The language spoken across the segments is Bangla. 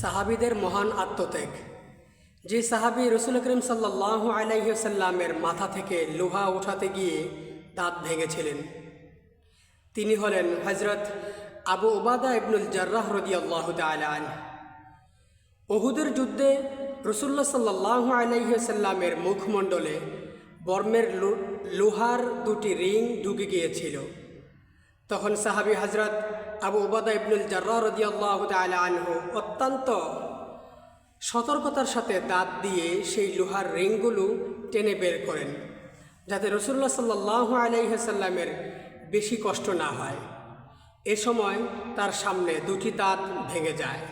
সাহাবীদের মহান আত্মত্যাগ। যে সাহাবী রসুল করিম সাল্লাল্লাহু আলাইহি ওয়াসাল্লামের মাথা থেকে লোহা উঠাতে গিয়ে দাঁত ভেঙেছিলেন, তিনি হলেন হযরত আবু উবাদা ইবনুল জাররাহ রাদিয়াল্লাহু তাআলা আনহু। উহুদের যুদ্ধে রাসূলুল্লাহ সাল্লাল্লাহু আলাইহি ওয়াসাল্লামের মুখমণ্ডলে বর্মের লোহার দুটি রিং ঢুকে গিয়েছিল। তখন সাহাবী হযরত আবু উবাদা ইবনুল জাররাহ রাদিয়াল্লাহু তাআলা আনহু অত্যন্ত সতর্কতার সাথে দাঁত দিয়ে সেই লোহার রিংগুলো টেনে বের করেন, যাতে রাসূলুল্লাহ সাল্লাল্লাহু আলাইহি ওয়াসাল্লামের বেশি কষ্ট না হয়। এ সময় তার সামনে দুটি দাঁত ভেঙে যায়।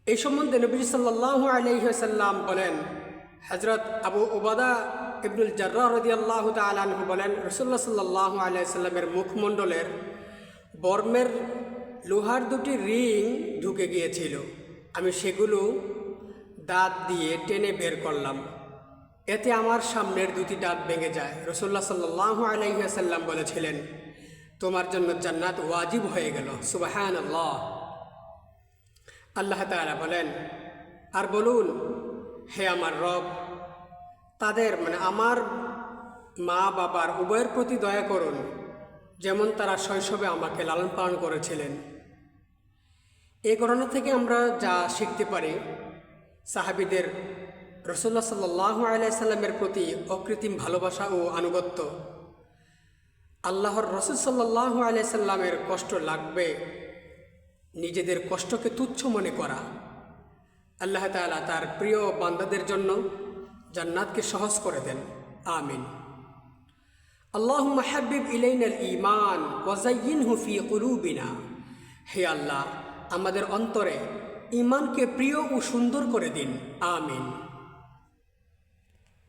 এই সম্বন্ধে নবী সাল্লাল্লাহু আলাইহি ওয়াসাল্লাম বলেন, হযরত আবু উবাদা ইবনুল জাররাহ রাদিয়াল্লাহু তাআলা আনহু বলেন, রাসূলুল্লাহ সাল্লাল্লাহু আলাইহি ওয়াসাল্লামের মুখমণ্ডলের বর্মের লোহার দুটি রিং ঢুকে গিয়েছিল, আমি সেগুলো দাঁত দিয়ে টেনে বের করলাম, এতে আমার সামনের দুটি দাঁত ভেঙে যায়। রাসূলুল্লাহ সাল্লাল্লাহু আলাইহি ওয়াসাল্লাম বলেছিলেন, তোমার জন্য জান্নাত ওয়াজিব হয়ে গেল। সুবহানাল্লাহ। আল্লাহ তাআলা বলেন, আর বলুন, হে আমার রব, তাদের আমার মা বাবার উভয়ের প্রতি দয়া করুন, যেমন তারা শৈশবে আমাকে লালন পালন করেছিলেন। এই ঘটনা থেকে আমরা যা শিখতে পারি, সাহাবীদের রাসূলুল্লাহ সাল্লাল্লাহু আলাইহি সাল্লামের প্রতি অকৃত্রিম ভালোবাসা ও আনুগত্য। আল্লাহর রাসূল সাল্লাল্লাহু আলাইহি সাল্লামের কষ্ট লাগবে নিজেদের কষ্টকে তুচ্ছ মনে করা। আল্লাহ তাআলা তার প্রিয় বান্দাদের জন্য জান্নাতকে সহজ করে দেন। আমিন। আল্লাহুম্মা হাব্বিব ইলাইনাল ঈমান ওয়া যায়্যিনহু ফি কুলুবিনা। হে আল্লাহ, আমাদের অন্তরে ঈমানকে প্রিয় ও সুন্দর করে দিন। আমিন।